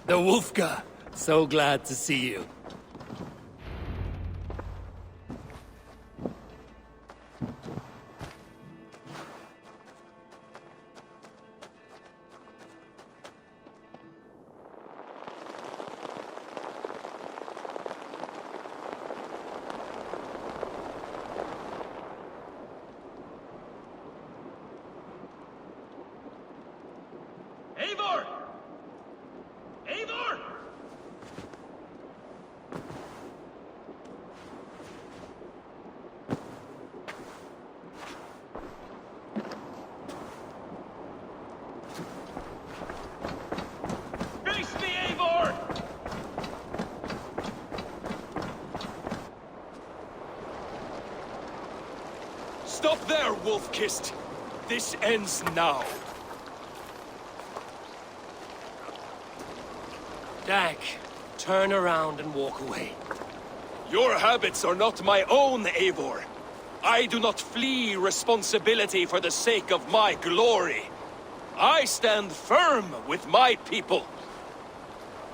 The Wolfka. So glad to see you. Eivor! Eivor! Face me, Eivor! Stop there, Wolf-Kissed! This ends now. Dag, turn around and walk away. Your habits are not my own, Eivor. I do not flee responsibility for the sake of my glory. I stand firm with my people.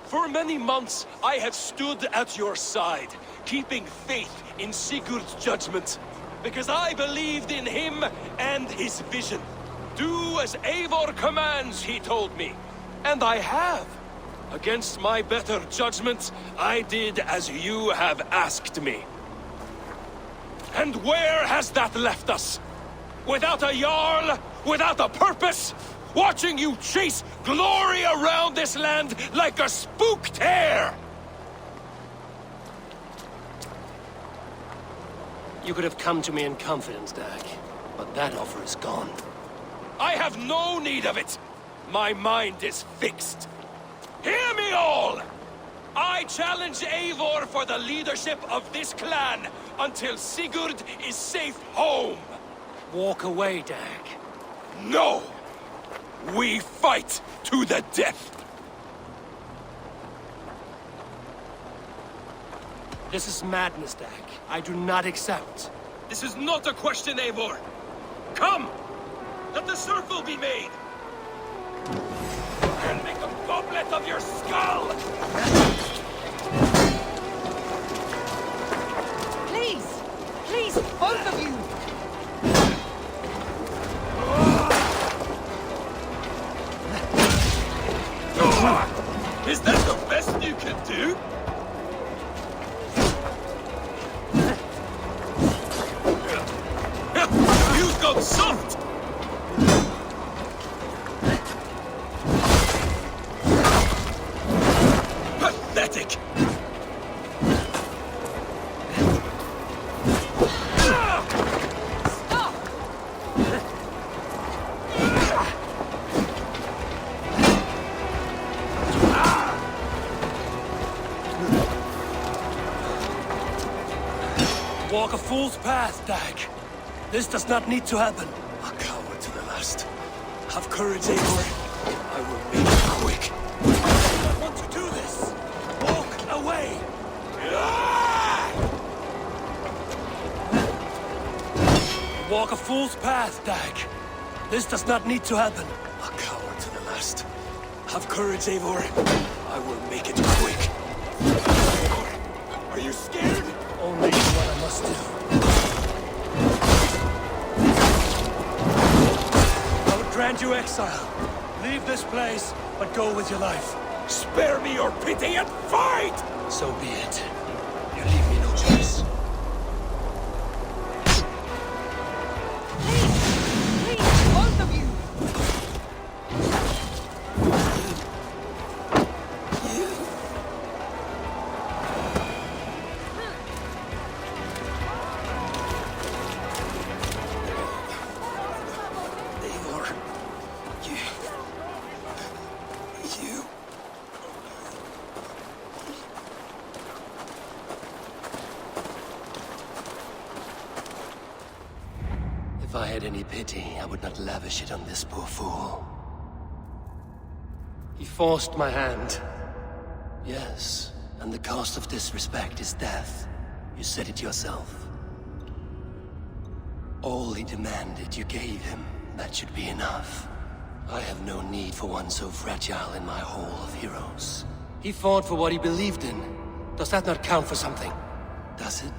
For many months, I have stood at your side, keeping faith in Sigurd's judgment, because I believed in him and his vision. Do as Eivor commands, he told me, and I have. Against my better judgment, I did as you have asked me. And where has that left us? Without a Jarl, without a purpose, watching you chase glory around this land like a spooked hare! You could have come to me in confidence, Dag, but that offer is gone. I have no need of it! My mind is fixed. Hear me all! I challenge Eivor for the leadership of this clan until Sigurd is safe home! Walk away, Dag. No! We fight to the death! This is madness, Dag. I do not accept. This is not a question, Eivor! Come! Let the circle be made! I'll make a goblet of your skull! Please! Please, both of you! Is that the best you can do? You've got soft! Pathetic! Stop! Walk a fool's path, Dag. This does not need to happen. A coward to the last. Have courage, Eivor. I will make it quick. I don't want to do this. Walk away. Walk a fool's path, Dag. This does not need to happen. A coward to the last. Have courage, Eivor. I will make it quick. Are you scared? Only what I must do. I would grant you exile. Leave this place, but go with your life. Spare me your pity and fight! So be it. You leave me no choice. Please, both of you! Eivor, you... If I had any pity, I would not lavish it on this poor fool. He forced my hand. Yes, and the cost of disrespect is death. You said it yourself. All he demanded, you gave him. That should be enough. I have no need for one so fragile in my hall of heroes. He fought for what he believed in. Does that not count for something? Does it?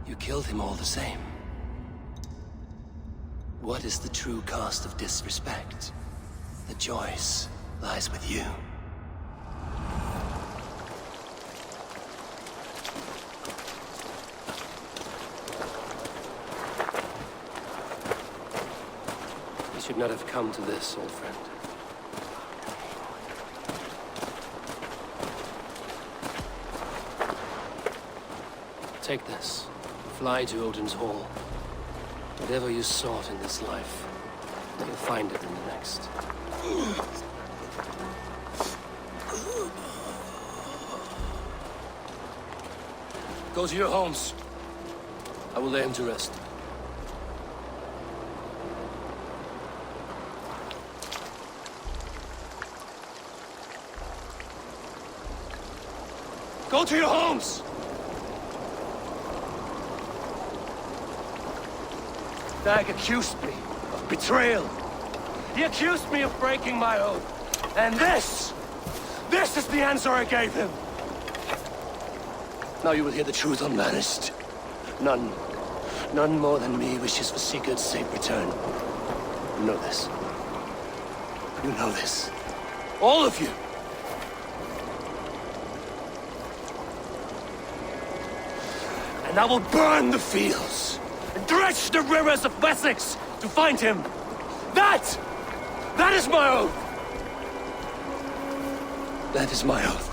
You killed him all the same. What is the true cost of disrespect? The choice lies with you. You should not have come to this, old friend. Take this. Fly to Odin's Hall. Whatever you sought in this life, you'll find it in the next. Go to your homes. I will lay him to rest. Go to your homes! Dag accused me of betrayal. He accused me of breaking my oath. And this is the answer I gave him. Now you will hear the truth unmanaged. None more than me wishes for Sigurd's safe return. You know this. You know this. All of you. And I will burn the fields. And dredge the rivers of Wessex to find him. That is my oath. That is my oath.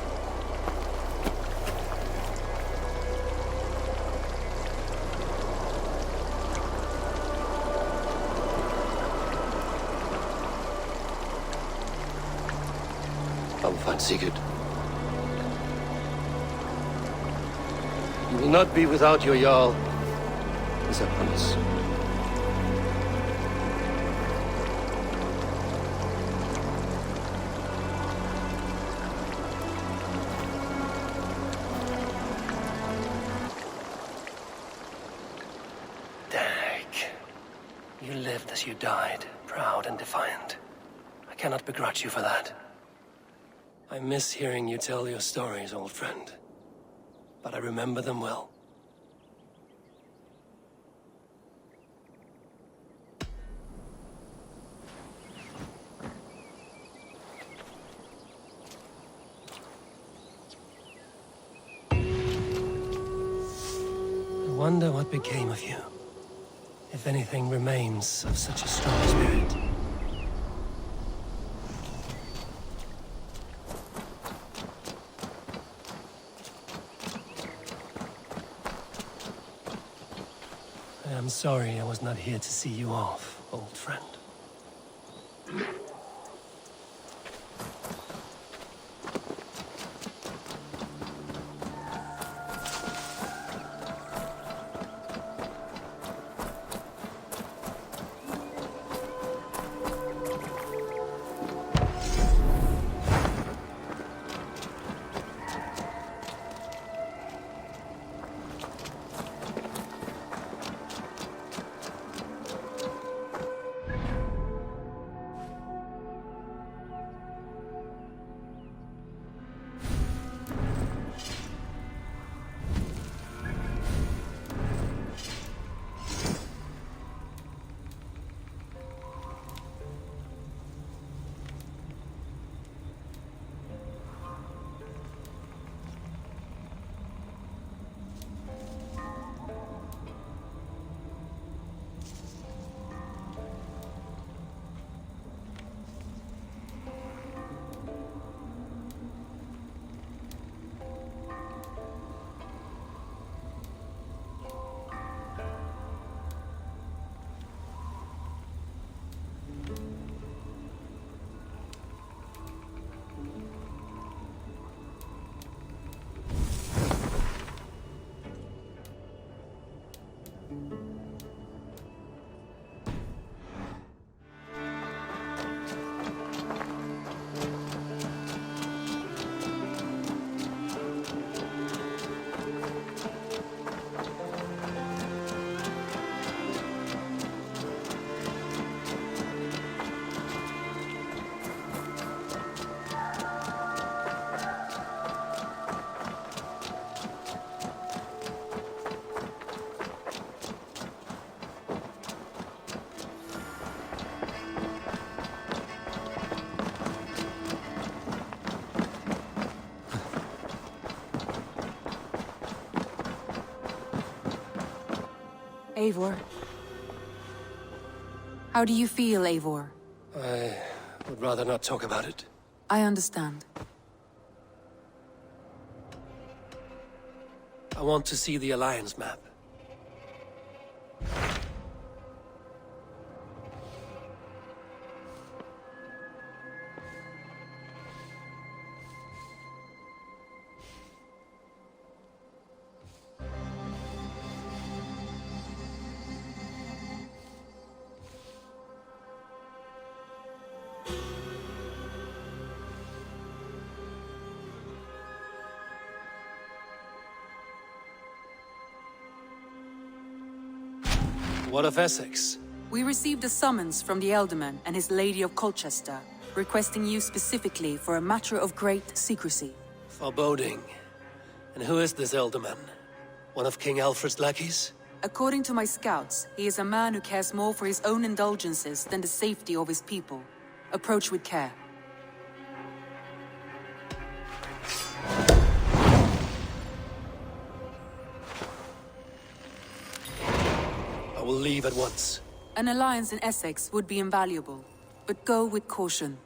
I will find Sigurd. You will not be without your Jarl. As I promise. Dag. You lived as you died, proud and defiant. I cannot begrudge you for that. I miss hearing you tell your stories, old friend. But I remember them well. I wonder what became of you. If anything remains of such a strong spirit. I am sorry I was not here to see you off, old friend. Eivor. How do you feel, Eivor? I would rather not talk about it. I understand. I want to see the Alliance map. What of Essex? We received a summons from the Elderman and his Lady of Colchester, requesting you specifically for a matter of great secrecy. Foreboding. And who is this Elderman? One of King Alfred's lackeys? According to my scouts, he is a man who cares more for his own indulgences than the safety of his people. Approach with care. I will leave at once. An alliance in Essex would be invaluable, but go with caution.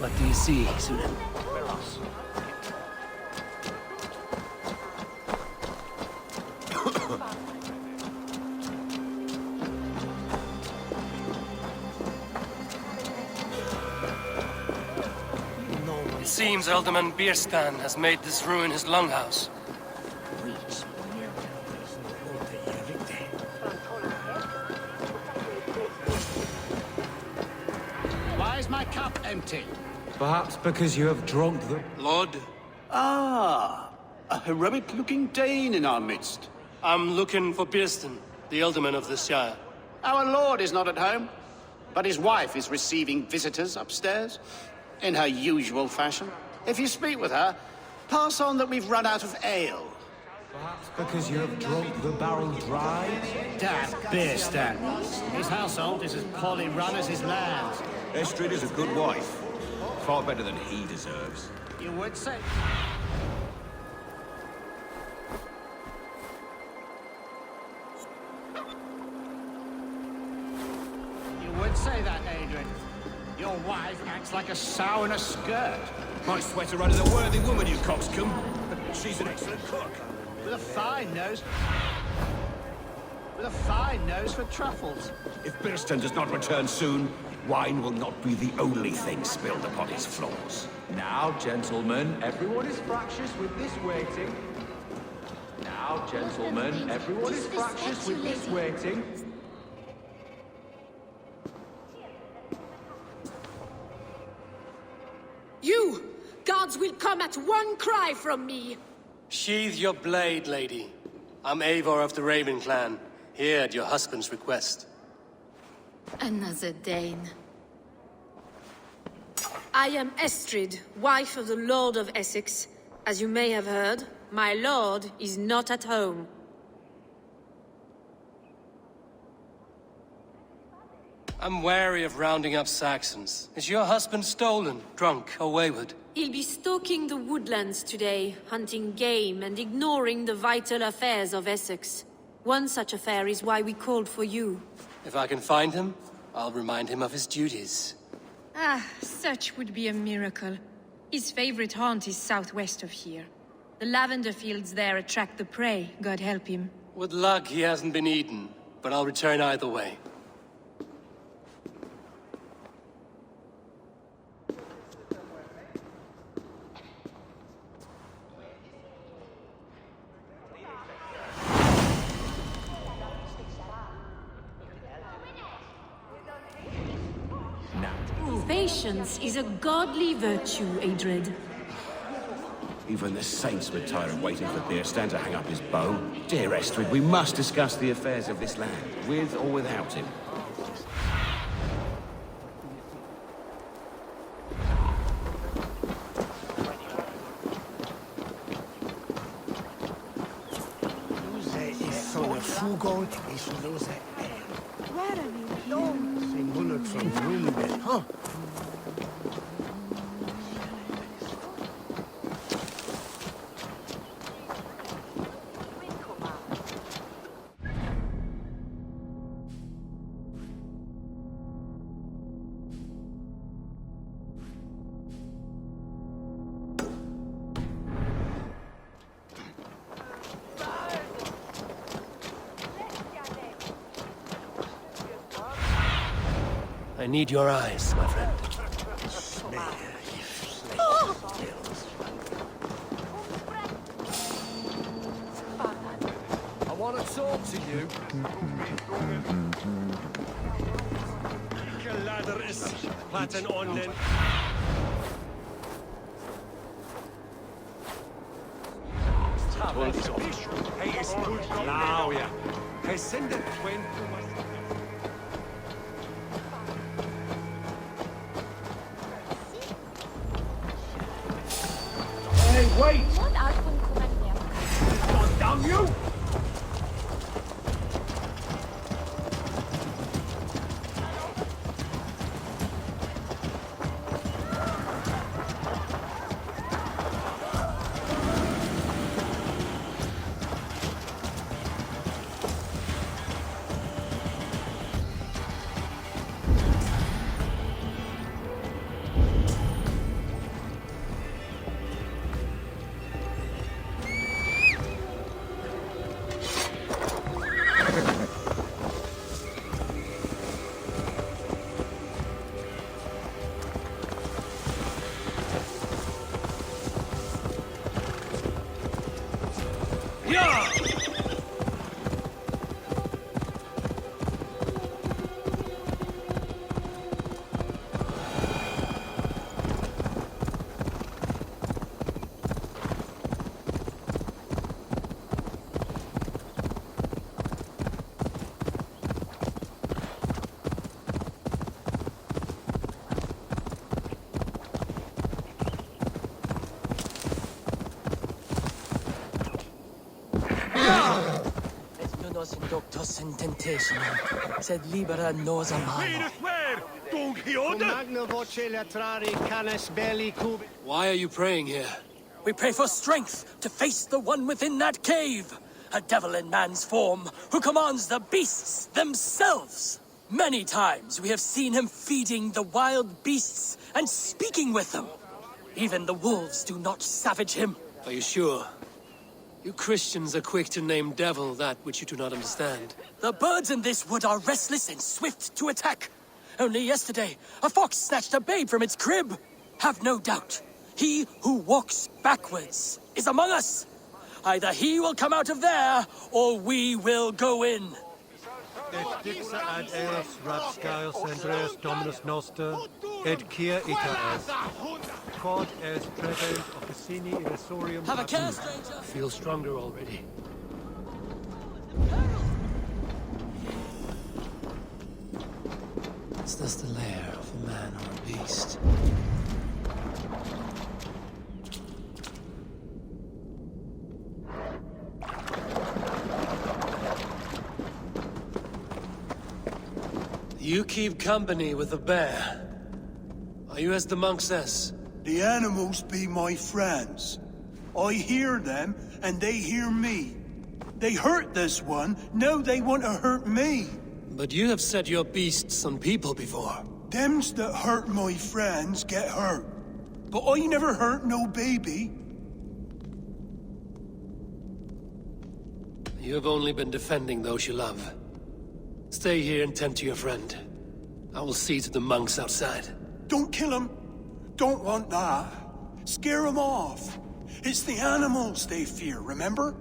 What do you see, Sunan? It seems Alderman Bierstan has made this ruin his longhouse. Why is my cup empty? Perhaps because you have drunk the... Lord, Ah, a heroic-looking Dane in our midst. I'm looking for Bierstan, the Alderman of this shire. Our lord is not at home, but his wife is receiving visitors upstairs, in her usual fashion. If you speak with her, pass on that we've run out of ale. Perhaps because you have drunk the barrel dry? Damn beer stand. His household is as poorly run as his lands. Estrid is a good wife. Far better than he deserves. You would say... You would say that, Adrian. Your wife acts like a sow in a skirt. My sweater run is a worthy woman, you coxcomb. She's an excellent cook. With a fine nose... With a fine nose for truffles. If Birston does not return soon, wine will not be the only thing spilled upon his floors. Now, gentlemen, everyone is fractious with this waiting. Now, gentlemen, everyone is fractious with this waiting. You! Gods will come at one cry from me! Sheathe your blade, lady. I'm Eivor of the Raven clan, here at your husband's request. Another Dane. I am Estrid, wife of the Lord of Essex. As you may have heard, my lord is not at home. I'm wary of rounding up Saxons. Is your husband stolen, drunk, or wayward? He'll be stalking the woodlands today, hunting game and ignoring the vital affairs of Essex. One such affair is why we called for you. If I can find him, I'll remind him of his duties. Ah, such would be a miracle. His favorite haunt is southwest of here. The lavender fields there attract the prey, God help him. With luck, he hasn't been eaten, but I'll return either way. Patience is a godly virtue, Adred. Even the saints would tire of waiting for Beerstand to hang up his bow. Dear Estrid, we must discuss the affairs of this land, with or without him. I need your eyes, my friend. I want to talk to you. Ladder is platen online. Hey, is now, ja. Hey, send it twin. Hey, wait! God damn you! Doctus in temptation, sed libera nos amano. Why are you praying here? We pray for strength to face the one within that cave. A devil in man's form who commands the beasts themselves. Many times we have seen him feeding the wild beasts and speaking with them. Even the wolves do not savage him. Are you sure? You Christians are quick to name devil that which you do not understand. The birds in this wood are restless and swift to attack. Only yesterday, a fox snatched a babe from its crib. Have no doubt, he who walks backwards is among us. Either he will come out of there, or we will go in. Et dixa ad eos rapscaios Andreas Dominus Noster, et cia ita est. Quod est trebent officini in Esorium. Have a care, stranger! I feel stronger already. Is this the lair of a man or a beast? You keep company with the bear. Are you as the monk says? The animals be my friends. I hear them, and they hear me. They hurt this one, now they want to hurt me. But you have set your beasts on people before. Thems that hurt my friends get hurt. But I never hurt no baby. You have only been defending those you love. Stay here and tend to your friend. I will see to the monks outside. Don't kill him. Don't want that. Scare him off. It's the animals they fear, remember?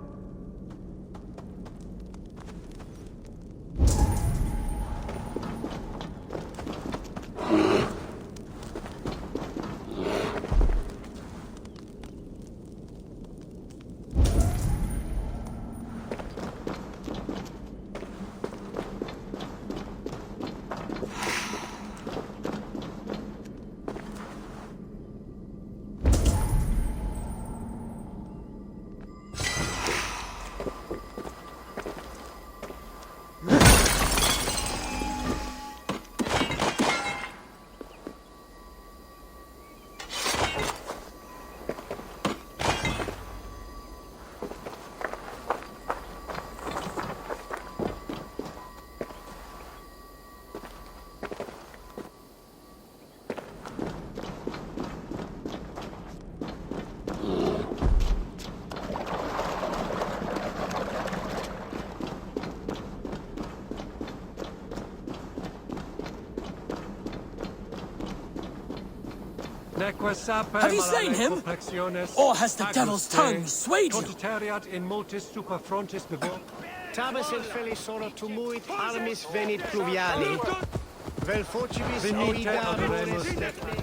Have you slain him? Or has the devil's tongue swayed you? Tabes il felisoro tumuit armis venit pluviali. Vel focibus oida amoris techni.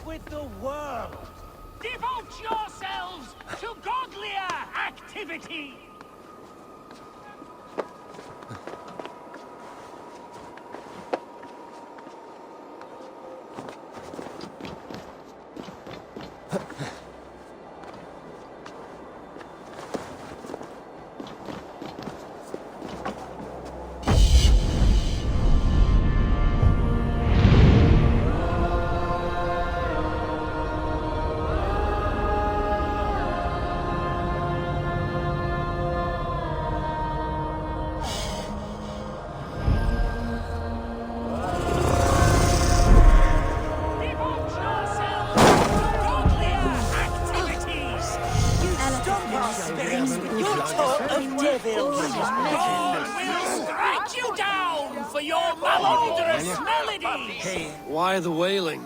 With the world. Devote yourselves to godlier activity. Why the wailing?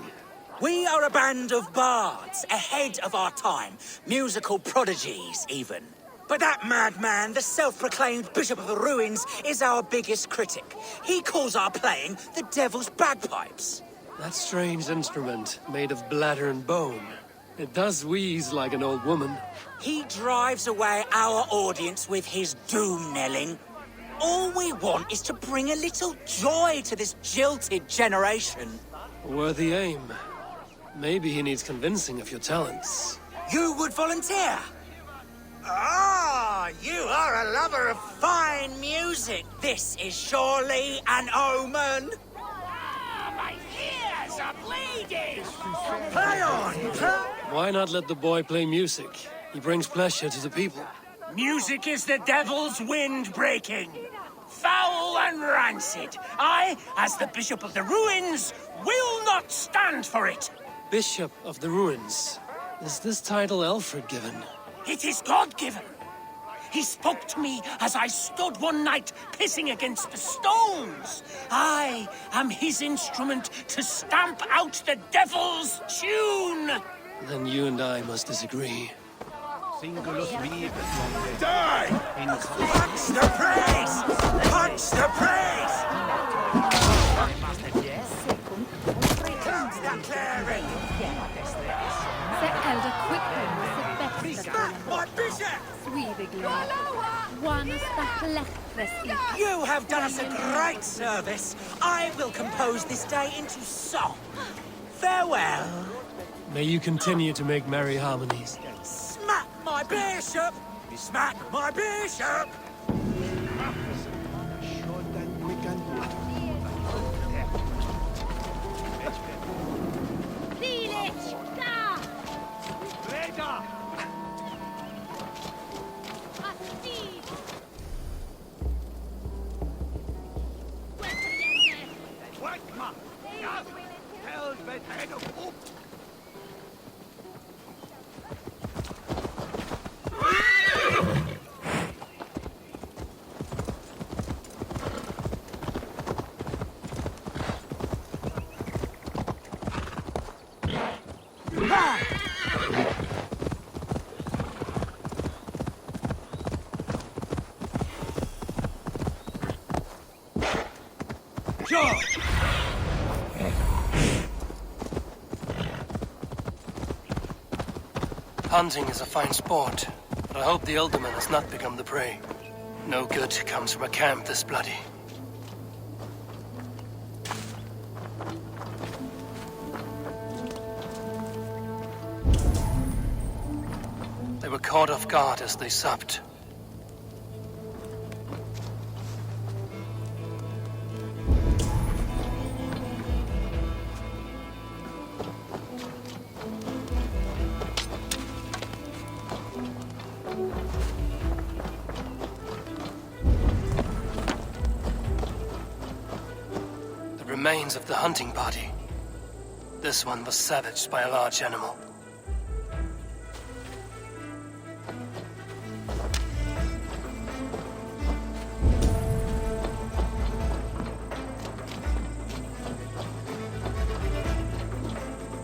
We are a band of bards, ahead of our time. Musical prodigies, even. But that madman, the self-proclaimed Bishop of the Ruins, is our biggest critic. He calls our playing the Devil's Bagpipes. That strange instrument, made of bladder and bone. It does wheeze like an old woman. He drives away our audience with his doom-knelling. All we want is to bring a little joy to this jilted generation. Worthy aim. Maybe he needs convincing of your talents. You would volunteer? Ah, you are a lover of fine music. This is surely an omen. My ears are bleeding. Play on! Why not let the boy play music? He brings pleasure to the people. Music is the devil's wind breaking. Foul and rancid. I, as the Bishop of the Ruins, will not stand for it. Bishop of the Ruins. Is this title Alfred given? It is God-given. He spoke to me as I stood one night pissing against the stones. I am his instrument to stamp out the devil's tune. Then you and I must disagree. Singulus vivus longe. Die! In Punch the praise! Punch the praise! The elder quickly was the best of Smack my bishop! You You have done us a great service. I will compose this day into song. Farewell. May you continue to make merry harmonies. Smack my bishop! Smack my bishop! Hunting is a fine sport, but I hope the Elderman has not become the prey. No good comes from a camp this bloody. They were caught off guard as they supped. Remains of the hunting party. This one was savaged by a large animal.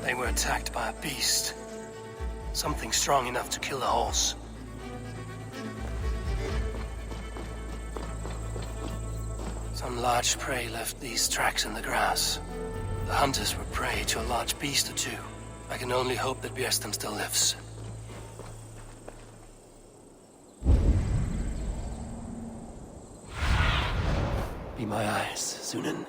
They were attacked by a beast. Something strong enough to kill a horse. Some large prey left these tracks in the grass. The hunters were prey to a large beast or two. I can only hope that Bjersten still lives. Be my eyes, Sunan.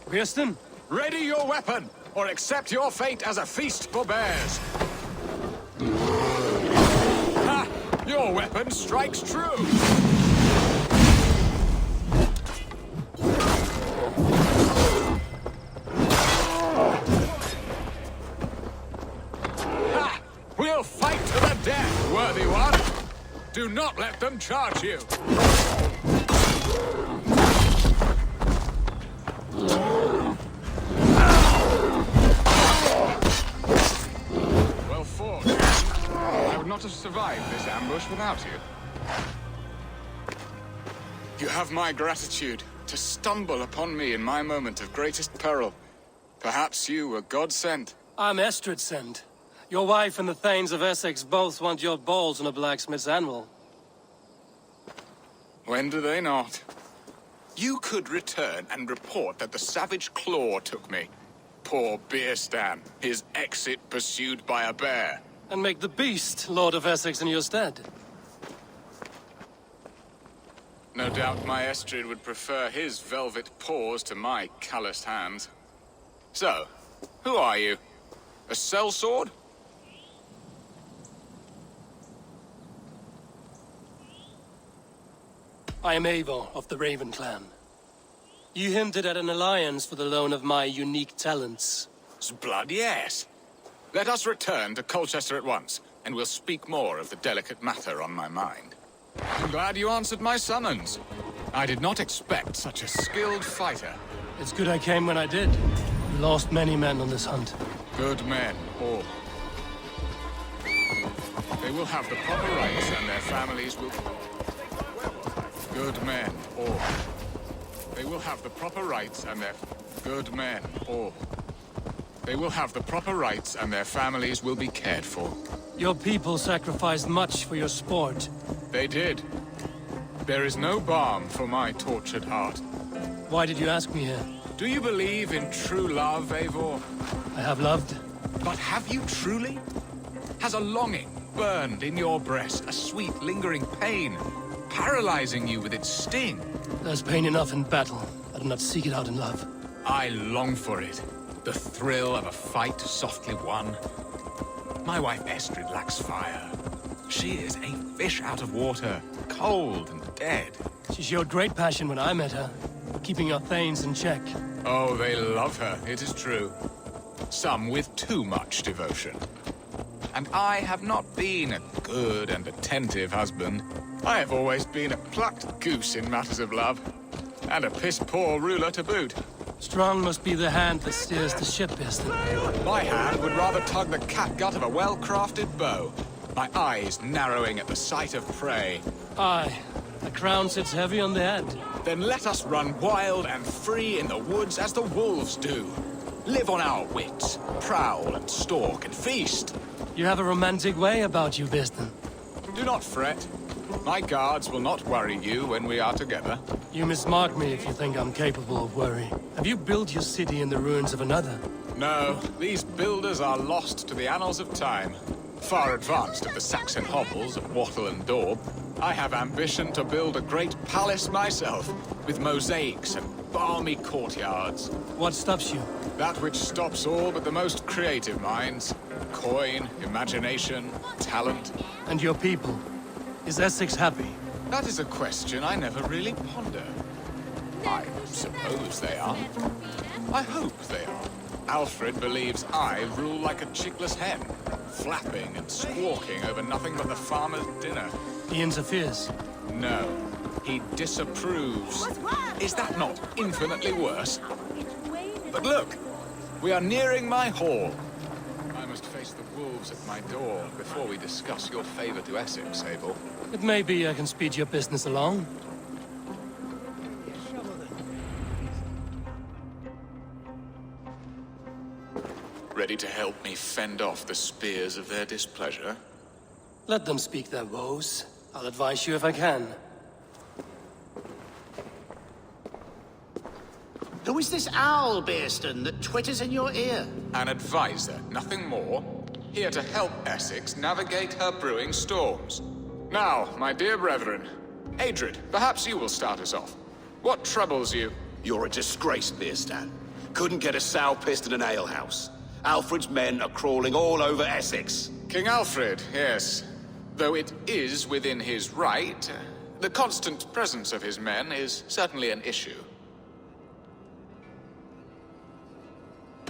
Bjersten, ready your weapon, or accept your fate as a feast for bears. Ha! Your weapon strikes true. Ha! We'll fight to the death, worthy one. Do not let them charge you. Well fought. I would not have survived this ambush without you. You have my gratitude to stumble upon me in my moment of greatest peril. Perhaps you were God sent. I'm Estrid sent. Your wife and the Thanes of Essex both want your balls on a blacksmith's anvil. When do they not? You could return and report that the savage claw took me. Poor Bierstan, his exit pursued by a bear. And make the beast Lord of Essex in your stead. No doubt my Estrid would prefer his velvet paws to my calloused hands. So, who are you? A sellsword? I am Eivor of the Raven clan. You hinted at an alliance for the loan of my unique talents. Blood, yes. Let us return to Colchester at once. and we'll speak more of the delicate matter on my mind. I'm glad you answered my summons. I did not expect such a skilled fighter. It's good I came when I did. We lost many men on this hunt. Good men, all. They will have the proper rights and their families will... Good men, all. They will have the proper rights and their... Good men, all. They will have the proper rights and their families will be cared for. Your people sacrificed much for your sport. They did. There is no balm for my tortured heart. Why did you ask me here? Do you believe in true love, Eivor? I have loved. But have you truly? Has a longing burned in your breast, a sweet, lingering pain, paralyzing you with its sting? There's pain enough in battle. I do not seek it out in love. I long for it. The thrill of a fight softly won. My wife Estrid lacks fire. She is a fish out of water, cold and dead. She showed great passion when I met her, for keeping your thanes in check. Oh, they love her, it is true. Some with too much devotion. And I have not been a good and attentive husband. I have always been a plucked goose in matters of love. And a piss-poor ruler to boot. Strong must be the hand that steers the ship, Eston. My hand would rather tug the catgut of a well-crafted bow. My eyes narrowing at the sight of prey. Aye, the crown sits heavy on the head. Then let us run wild and free in the woods as the wolves do. Live on our wits, prowl and stalk and feast. You have a romantic way about you, Eston. Do not fret. My guards will not worry you when we are together. You mismark me if you think I'm capable of worry. Have you built your city in the ruins of another? No, these builders are lost to the annals of time. Far advanced of the Saxon hovels of Wattle and Daub, I have ambition to build a great palace myself, with mosaics and balmy courtyards. What stops you? That which stops all but the most creative minds. Coin, imagination, talent. And your people? Is Essex happy? That is a question I never really ponder. I suppose they are. I hope they are. Alfred believes I rule like a chickless hen, flapping and squawking over nothing but the farmer's dinner. He interferes? No, he disapproves. Is that not infinitely worse? But look, we are nearing my hall. I must face the wolves at my door before we discuss your favor to Essex, Abel. It may be I can speed your business along. Ready to help me fend off the spears of their displeasure? Let them speak their woes. I'll advise you if I can. Who is this owl, Bearston, that twitters in your ear? An advisor, nothing more. Here to help Essex navigate her brewing storms. Now, my dear brethren, Adrid, perhaps you will start us off. What troubles you? You're a disgrace, Bearstan. Couldn't get a sow pissed in an alehouse. Alfred's men are crawling all over Essex. King Alfred, yes. Though it is within his right, the constant presence of his men is certainly an issue.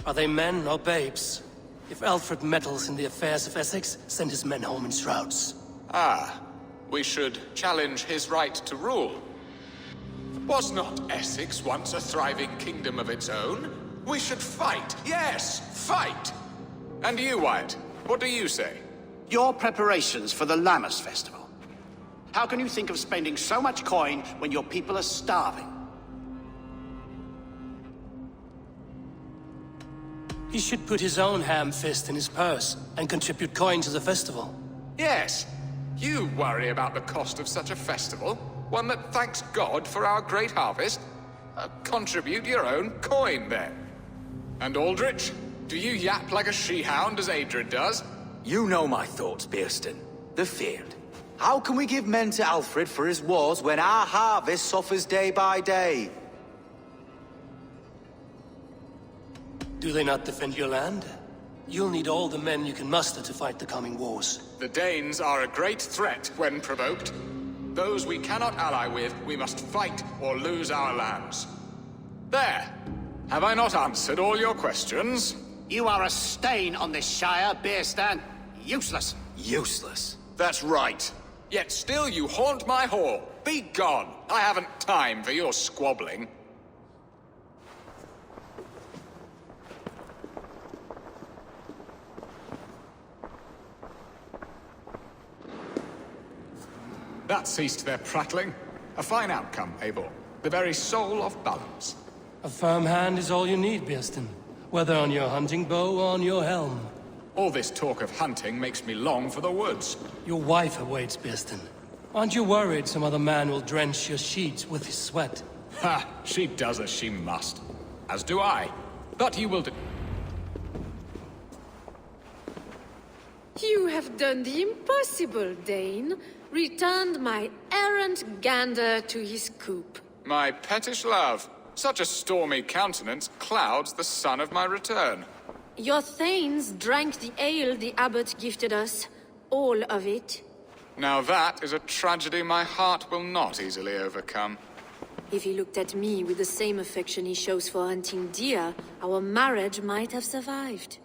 Are they men or babes? If Alfred meddles in the affairs of Essex, send his men home in shrouds. Ah, we should challenge his right to rule. Was not Essex once a thriving kingdom of its own? We should fight, yes, fight! And you, Wyatt, what do you say? Your preparations for the Lammas Festival. How can you think of spending so much coin when your people are starving? He should put his own ham fist in his purse and contribute coin to the festival. Yes, you worry about the cost of such a festival, one that thanks God for our great harvest. Contribute your own coin, then. And Aldrich, do you yap like a she-hound as Adrid does? You know my thoughts, Bearston. The field. How can we give men to Alfred for his wars when our harvest suffers day by day? Do they not defend your land? You'll need all the men you can muster to fight the coming wars. The Danes are a great threat when provoked. Those we cannot ally with, we must fight or lose our lands. There! Have I not answered all your questions? You are a stain on this Shire, Bearstan. Useless. Useless. That's right. Yet still you haunt my hall. Be gone. I haven't time for your squabbling. That ceased their prattling. A fine outcome, Eivor. The very soul of balance. A firm hand is all you need, Birsten. Whether on your hunting bow or on your helm. All this talk of hunting makes me long for the woods. Your wife awaits, Birsten. Aren't you worried some other man will drench your sheets with his sweat? Ha! She does as she must. As do I. But you will do... You have done the impossible, Dane. Returned my errant gander to his coop. My pettish love. Such a stormy countenance clouds the sun of my return. Your thanes drank the ale the abbot gifted us. All of it. Now that is a tragedy my heart will not easily overcome. If he looked at me with the same affection he shows for hunting deer, our marriage might have survived.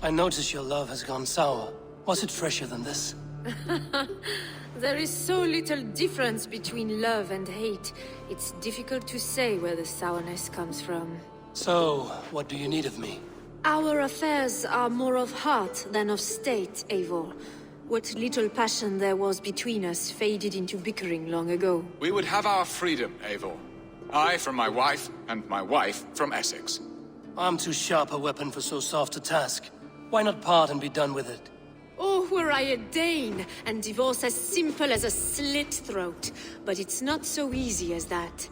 I notice your love has gone sour. Was it fresher than this? There is so little difference between love and hate. It's difficult to say where the sourness comes from. So, what do you need of me? Our affairs are more of heart than of state, Eivor. What little passion there was between us faded into bickering long ago. We would have our freedom, Eivor. I from my wife, and my wife from Essex. I'm too sharp a weapon for so soft a task. Why not part and be done with it? Oh, were I a Dane, and divorce as simple as a slit throat. But it's not so easy as that.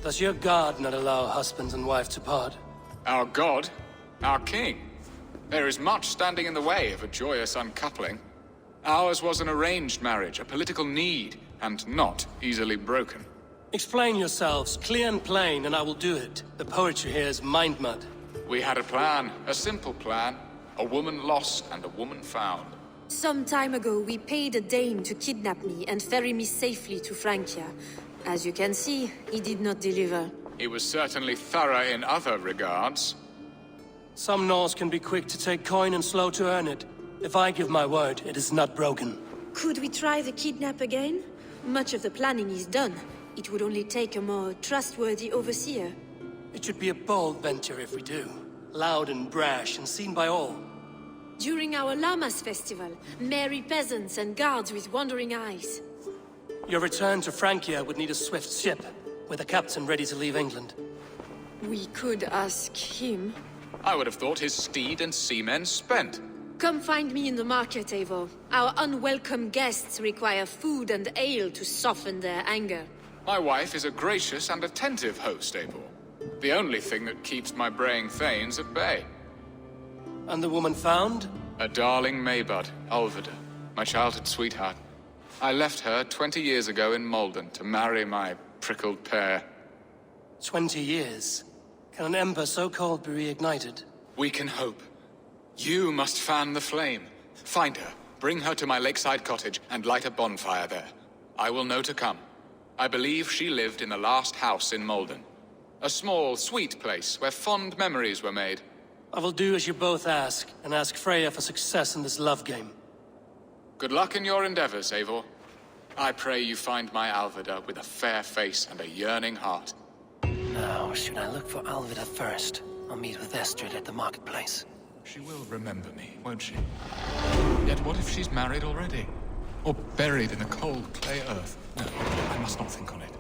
Does your god not allow husbands and wife to part? Our god? Our king? There is much standing in the way of a joyous uncoupling. Ours was an arranged marriage, a political need, and not easily broken. Explain yourselves, clear and plain, and I will do it. The poetry here is mind mud. We had a plan, a simple plan. A woman lost and a woman found. Some time ago, we paid a Dane to kidnap me and ferry me safely to Francia. As you can see, he did not deliver. He was certainly thorough in other regards. Some Norse can be quick to take coin and slow to earn it. If I give my word, it is not broken. Could we try the kidnap again? Much of the planning is done. It would only take a more trustworthy overseer. It should be a bold venture if we do. Loud and brash and seen by all. During our Llamas festival, merry peasants and guards with wandering eyes. Your return to Francia would need a swift ship, with a captain ready to leave England. We could ask him. I would have thought his steed and seamen spent. Come find me in the market, Eivor. Our unwelcome guests require food and ale to soften their anger. My wife is a gracious and attentive host, Eivor. The only thing that keeps my braying thanes at bay. And the woman found? A darling Maybud, Alvida, my childhood sweetheart. I left her 20 years ago in Malden to marry my prickled pear. 20 years? Can an ember so cold be reignited? We can hope. You must fan the flame. Find her, bring her to my lakeside cottage, and light a bonfire there. I will know to come. I believe she lived in the last house in Malden. A small, sweet place where fond memories were made. I will do as you both ask, and ask Freya for success in this love game. Good luck in your endeavors, Eivor. I pray you find my Alvida with a fair face and a yearning heart. Now, should I look for Alvida first? I'll meet with Estrid at the marketplace. She will remember me, won't she? Yet what if she's married already? Or buried in the cold clay earth? No, I must not think on it.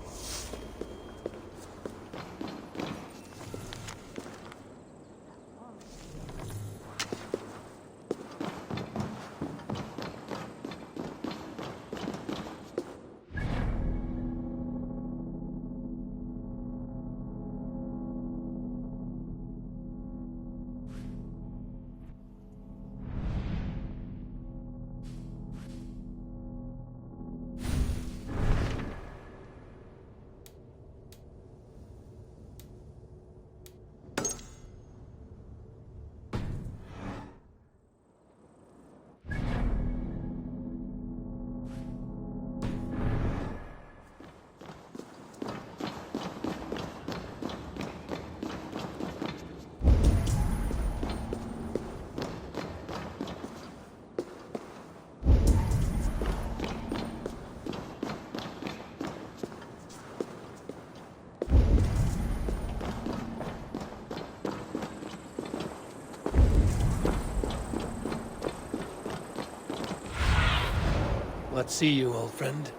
not see you, old friend.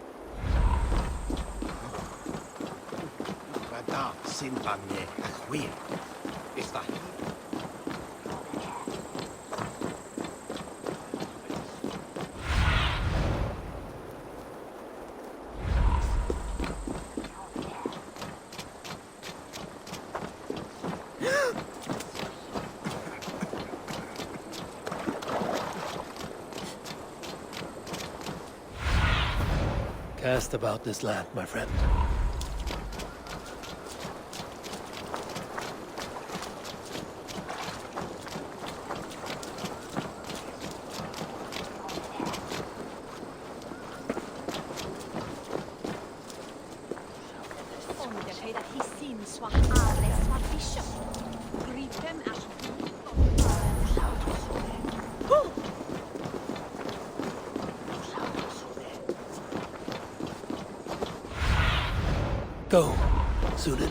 Cast about this land, my friend. Go, Zulin.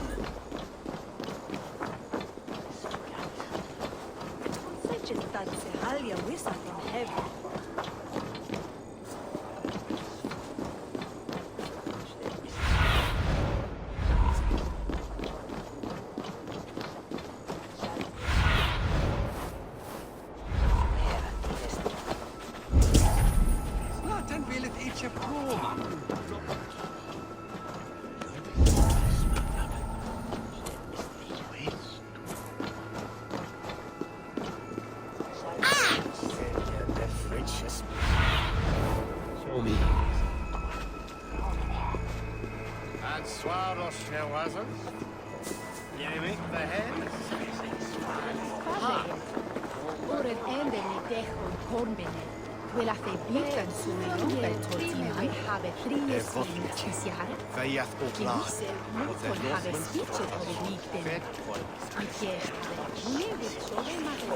Show me. Oren endeni dechon kornbene. Wela fe bitan sumelon bel tortinai habe frie sin tisiar. Kilise mukon habe spichet ove nikden. Mikier habe neve chove mate.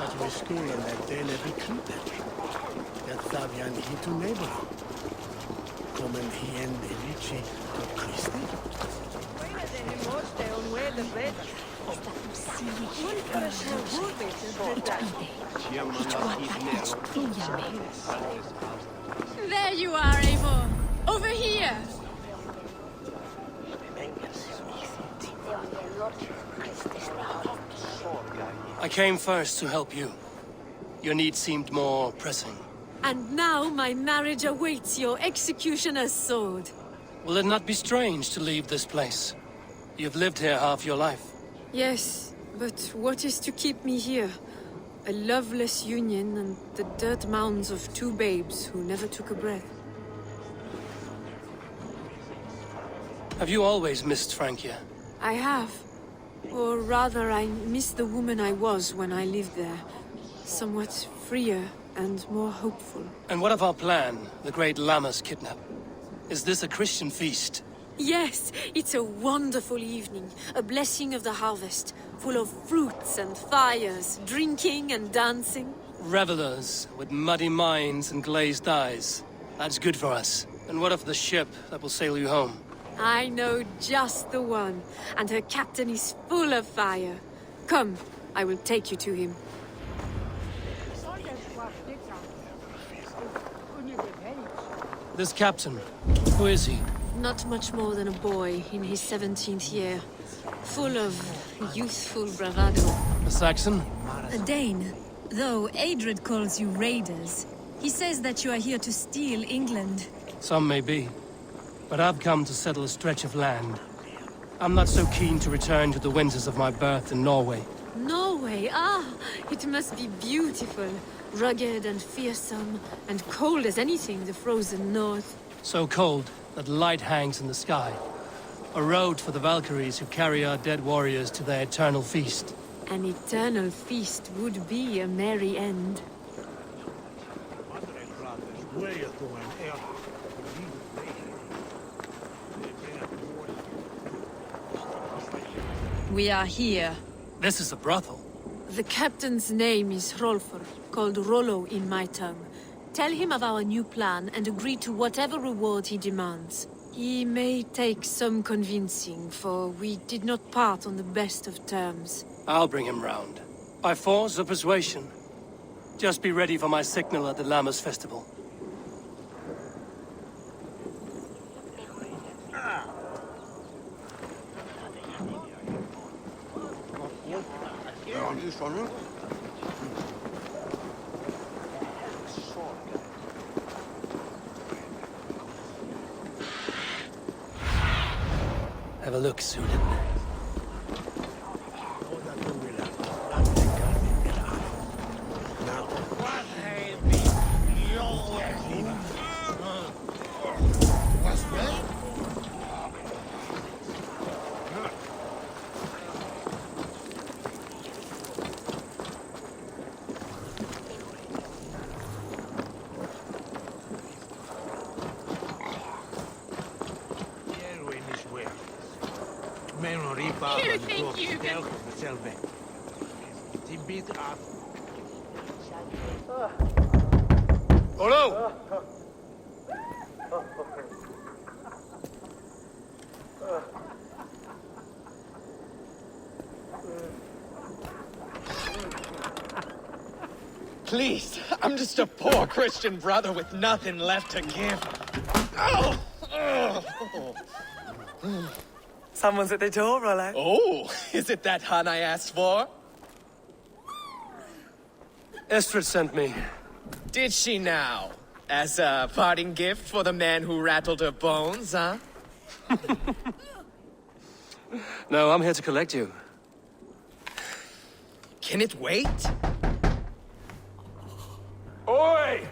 At Viskuyen that dele bekrutet. Dat Savian hitu neighbor. Komen hien de lici to Christi. There you are, Eivor. Over here. I came first to help you. Your need seemed more pressing. And now my marriage awaits your executioner's sword. Will it not be strange to leave this place? You've lived here half your life. Yes, but what is to keep me here? A loveless union and the dirt mounds of two babes who never took a breath. Have you always missed Francia? I have. Or rather, I miss the woman I was when I lived there. Somewhat freer and more hopeful. And what of our plan, the great Lammas kidnap? Is this a Christian feast? Yes, it's a wonderful evening. A blessing of the harvest, full of fruits and fires, drinking and dancing. Revelers with muddy minds and glazed eyes. That's good for us. And what of the ship that will sail you home? I know just the one, and her captain is full of fire. Come, I will take you to him. This captain, who is he? Not much more than a boy in his 17th year. Full of youthful bravado. A Saxon? A Dane. Though Adred calls you raiders, he says that you are here to steal England. Some may be. But I've come to settle a stretch of land. I'm not so keen to return to the winters of my birth in Norway. Norway? Ah, it must be beautiful. Rugged and fearsome, and cold as anything the frozen north. So cold that light hangs in the sky. A road for the Valkyries who carry our dead warriors to their eternal feast. An eternal feast would be a merry end. We are here. This is a brothel. The captain's name is Hrolfr. called Rollo in my tongue. Tell him of our new plan and agree to whatever reward he demands. He may take some convincing, for we did not part on the best of terms. I'll bring him round. By force or persuasion. Just be ready for my signal at the Lammas festival. Have a look, Sudan. You think you can... Hello! Please, I'm just a poor Christian brother with nothing left to give. Oh! Someone's at the door, Rollo. Oh, is it that hun I asked for? Estrid sent me. Did she now? As a parting gift for the man who rattled her bones, huh? No, I'm here to collect you. Can it wait? Oi!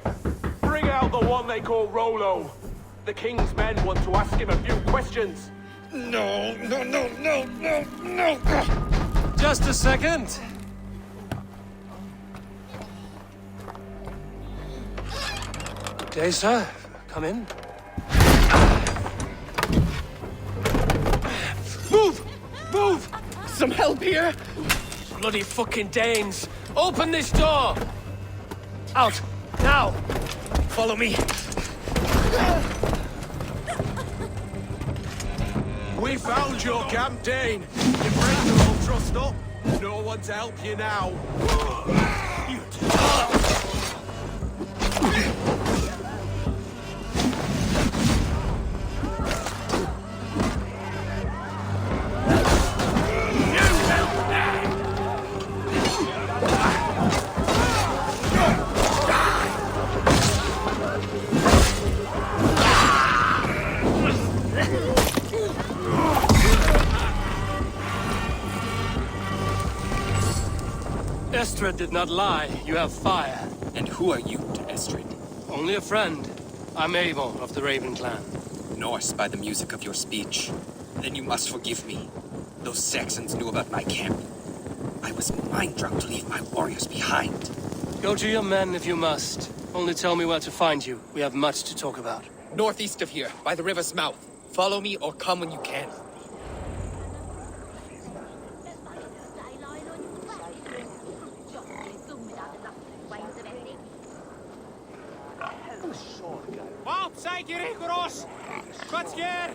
Bring out the one they call Rollo. The king's men want to ask him a few questions. No. Just a second. Okay, sir. Come in. Move! Move! Some help here? Bloody fucking Danes! Open this door! Out! Now! Follow me. We found your camp, Dane. Your friends are all trussed up. No one to help you now. Estrid did not lie. You have fire. And who are you to Estrid? Only a friend. I'm Avon of the Raven clan. Norse by the music of your speech. Then you must forgive me. Those Saxons knew about my camp. I was mind-drunk to leave my warriors behind. Go to your men if you must. Only tell me where to find you. We have much to talk about. Northeast of here, by the river's mouth. Follow me or come when you can. Valt, sei Kirikoros! Kvartsker!